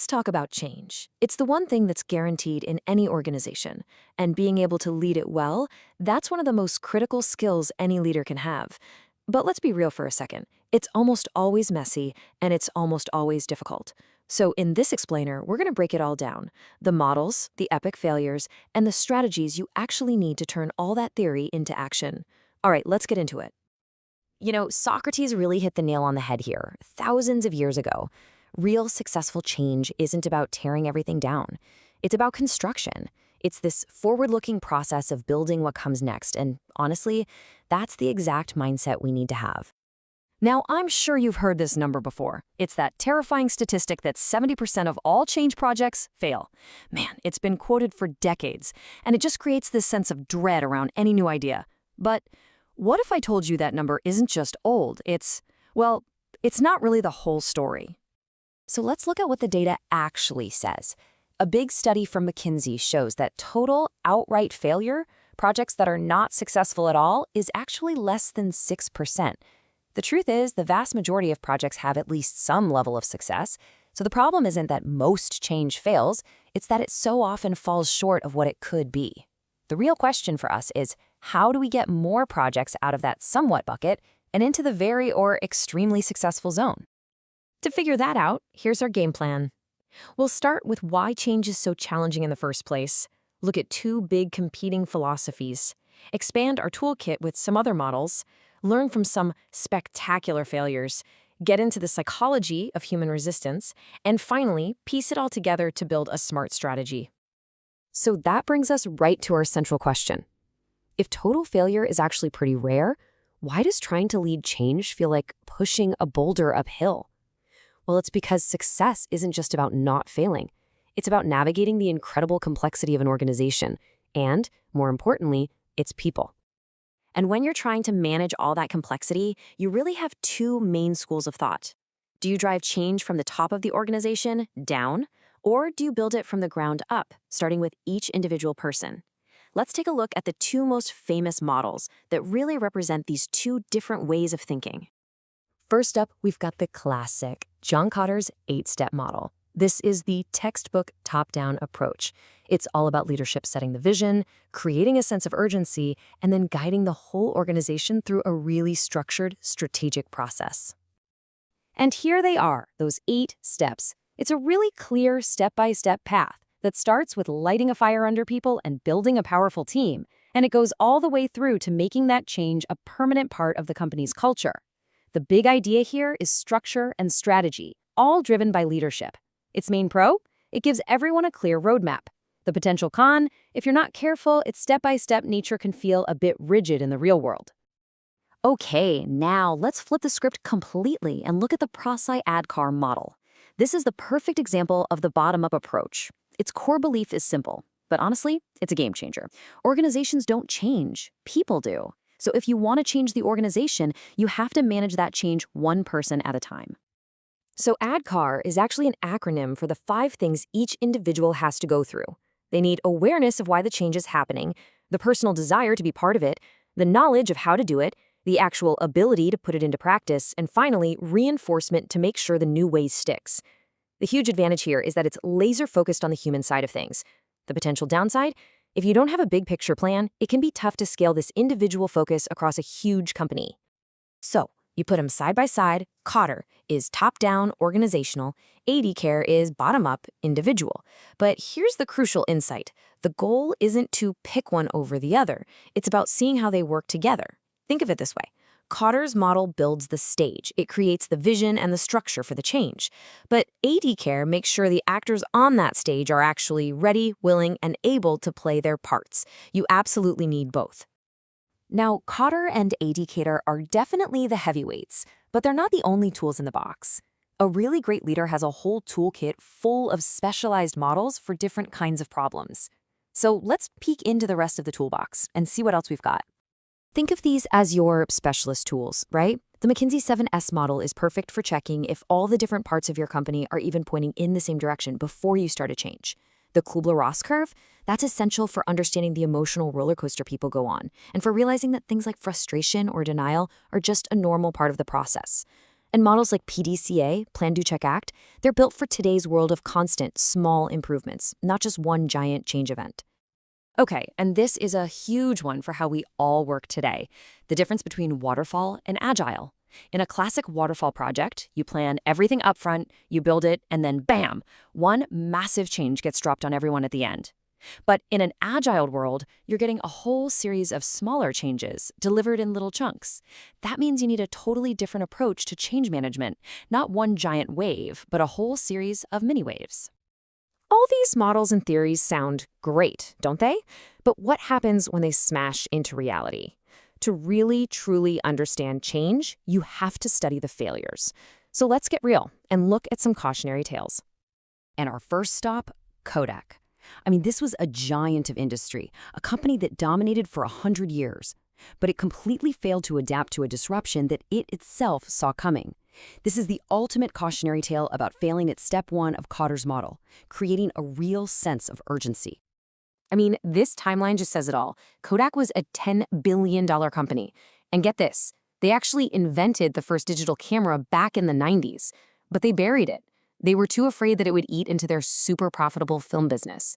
Let's talk about change. It's the one thing that's guaranteed in any organization, and being able to lead it well, that's one of the most critical skills any leader can have. But let's be real for a second. It's almost always messy, and it's almost always difficult. So in this explainer, we're going to break it all down. The models, the epic failures, and the strategies you actually need to turn all that theory into action. All right, let's get into it. Socrates really hit the nail on the head here, thousands of years ago. Real successful change isn't about tearing everything down. It's about construction. It's this forward-looking process of building what comes next, and honestly, that's the exact mindset we need to have. Now, I'm sure you've heard this number before. It's that terrifying statistic that 70% of all change projects fail. Man, it's been quoted for decades, and it just creates this sense of dread around any new idea. But what if I told you that number isn't just old, it's not really the whole story. So let's look at what the data actually says. A big study from McKinsey shows that total outright failure, projects that are not successful at all, is actually less than 6%. The truth is, the vast majority of projects have at least some level of success. So the problem isn't that most change fails, it's that it so often falls short of what it could be. The real question for us is, how do we get more projects out of that somewhat bucket and into the very or extremely successful zone? To figure that out, here's our game plan. We'll start with why change is so challenging in the first place, look at two big competing philosophies, expand our toolkit with some other models, learn from some spectacular failures, get into the psychology of human resistance, and finally, piece it all together to build a smart strategy. So that brings us right to our central question. If total failure is actually pretty rare, why does trying to lead change feel like pushing a boulder uphill? Well, it's because success isn't just about not failing. It's about navigating the incredible complexity of an organization and, more importantly, its people. And when you're trying to manage all that complexity, you really have two main schools of thought. Do you drive change from the top of the organization down, or do you build it from the ground up, starting with each individual person? Let's take a look at the two most famous models that really represent these two different ways of thinking. First up, we've got the classic John Kotter's 8-step model. This is the textbook top-down approach. It's all about leadership setting the vision, creating a sense of urgency, and then guiding the whole organization through a really structured, strategic process. And here they are, those 8 steps. It's a really clear step-by-step path that starts with lighting a fire under people and building a powerful team, and it goes all the way through to making that change a permanent part of the company's culture. The big idea here is structure and strategy, all driven by leadership. Its main pro? It gives everyone a clear roadmap. The potential con? If you're not careful, its step-by-step nature can feel a bit rigid in the real world. Okay, now let's flip the script completely and look at the ADKAR model. This is the perfect example of the bottom-up approach. Its core belief is simple, but honestly, it's a game changer. Organizations don't change, people do. So if you want to change the organization, you have to manage that change one person at a time. So ADKAR is actually an acronym for the 5 things each individual has to go through. They need awareness of why the change is happening, the personal desire to be part of it, the knowledge of how to do it, the actual ability to put it into practice, and finally, reinforcement to make sure the new way sticks. The huge advantage here is that it's laser-focused on the human side of things. The potential downside? If you don't have a big picture plan, it can be tough to scale this individual focus across a huge company. So, you put them side by side. Kotter is top-down, organizational. ADKAR is bottom-up, individual. But here's the crucial insight. The goal isn't to pick one over the other. It's about seeing how they work together. Think of it this way. Kotter's model builds the stage. It creates the vision and the structure for the change. But ADKAR makes sure the actors on that stage are actually ready, willing, and able to play their parts. You absolutely need both. Now, Kotter and ADKAR are definitely the heavyweights, but they're not the only tools in the box. A really great leader has a whole toolkit full of specialized models for different kinds of problems. So let's peek into the rest of the toolbox and see what else we've got. Think of these as your specialist tools, right? The McKinsey 7S model is perfect for checking if all the different parts of your company are even pointing in the same direction before you start a change. The Kubler-Ross curve, that's essential for understanding the emotional roller coaster people go on, and for realizing that things like frustration or denial are just a normal part of the process. And models like PDCA, Plan, Do, Check, Act, they're built for today's world of constant, small improvements, not just one giant change event. Okay, and this is a huge one for how we all work today, the difference between waterfall and agile. In a classic waterfall project, you plan everything upfront, you build it, and then bam, one massive change gets dropped on everyone at the end. But in an agile world, you're getting a whole series of smaller changes delivered in little chunks. That means you need a totally different approach to change management, not one giant wave, but a whole series of mini waves. All these models and theories sound great, don't they? But what happens when they smash into reality? To really, truly understand change, you have to study the failures. So let's get real and look at some cautionary tales. And our first stop, Kodak. I mean, this was a giant of industry, a company that dominated for 100 years. But it completely failed to adapt to a disruption that it itself saw coming. This is the ultimate cautionary tale about failing at step one of Kotter's model, creating a real sense of urgency. I mean, this timeline just says it all. Kodak was a $10 billion company. And get this, they actually invented the first digital camera back in the 90s, but they buried it. They were too afraid that it would eat into their super profitable film business.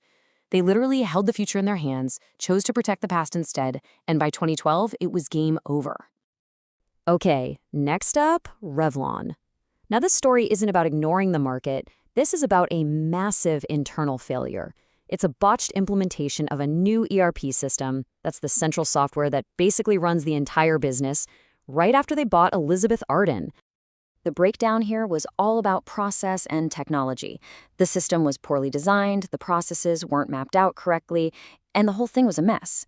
They literally held the future in their hands, chose to protect the past instead, and by 2012, it was game over. Okay, next up, Revlon. Now, this story isn't about ignoring the market. This is about a massive internal failure. It's a botched implementation of a new ERP system, that's the central software that basically runs the entire business, right after they bought Elizabeth Arden. The breakdown here was all about process and technology. The system was poorly designed, the processes weren't mapped out correctly, and the whole thing was a mess.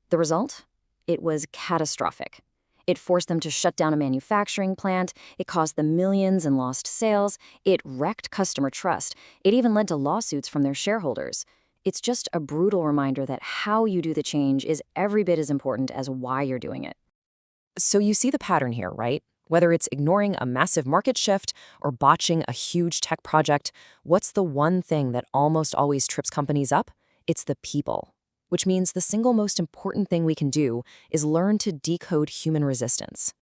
The result? It was catastrophic. It forced them to shut down a manufacturing plant, it cost them millions in lost sales, it wrecked customer trust, it even led to lawsuits from their shareholders. It's just a brutal reminder that how you do the change is every bit as important as why you're doing it. So you see the pattern here, right? Whether it's ignoring a massive market shift or botching a huge tech project, what's the one thing that almost always trips companies up? It's the people. Which means the single most important thing we can do is learn to decode human resistance.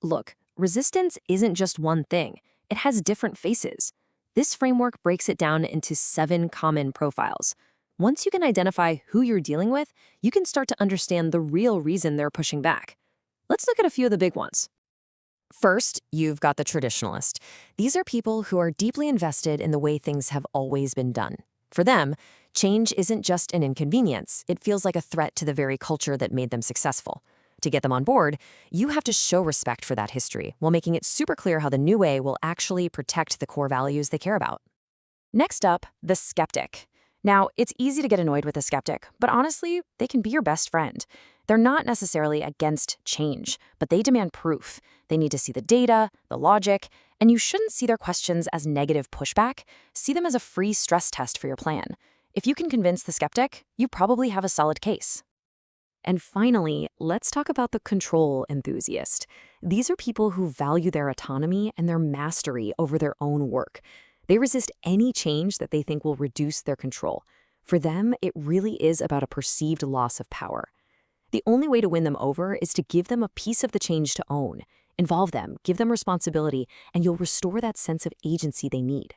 Look, resistance isn't just one thing. It has different faces. This framework breaks it down into 7 common profiles. Once you can identify who you're dealing with, you can start to understand the real reason they're pushing back. Let's look at a few of the big ones. First, you've got the traditionalist. These are people who are deeply invested in the way things have always been done. For them, change isn't just an inconvenience. It feels like a threat to the very culture that made them successful. To get them on board, you have to show respect for that history while making it super clear how the new way will actually protect the core values they care about. Next up, the skeptic. Now, it's easy to get annoyed with a skeptic, but honestly, they can be your best friend. They're not necessarily against change, but they demand proof. They need to see the data, the logic, and you shouldn't see their questions as negative pushback. See them as a free stress test for your plan. If you can convince the skeptic, you probably have a solid case. And finally, let's talk about the control enthusiast. These are people who value their autonomy and their mastery over their own work. They resist any change that they think will reduce their control. For them, it really is about a perceived loss of power. The only way to win them over is to give them a piece of the change to own. Involve them, give them responsibility, and you'll restore that sense of agency they need.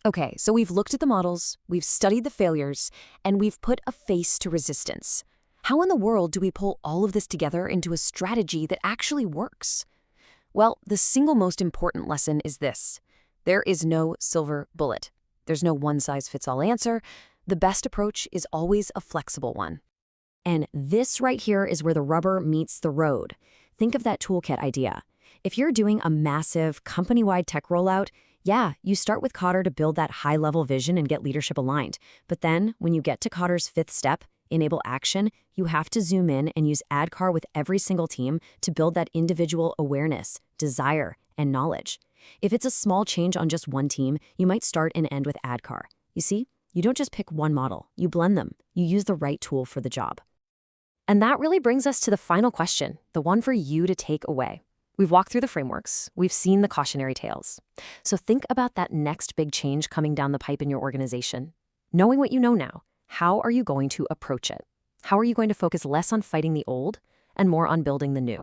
Okay, so we've looked at the models, we've studied the failures, and we've put a face to resistance. How in the world do we pull all of this together into a strategy that actually works? Well, the single most important lesson is this. There is no silver bullet. There's no one-size-fits-all answer. The best approach is always a flexible one. And this right here is where the rubber meets the road. Think of that toolkit idea. If you're doing a massive company-wide tech rollout, yeah, you start with Kotter to build that high-level vision and get leadership aligned. But then, when you get to Kotter's 5th step, enable action, you have to zoom in and use ADKAR with every single team to build that individual awareness, desire, and knowledge. If it's a small change on just one team, you might start and end with ADKAR. You see, you don't just pick one model, you blend them. You use the right tool for the job. And that really brings us to the final question, the one for you to take away. We've walked through the frameworks, we've seen the cautionary tales. So think about that next big change coming down the pipe in your organization. Knowing what you know now, how are you going to approach it? How are you going to focus less on fighting the old and more on building the new?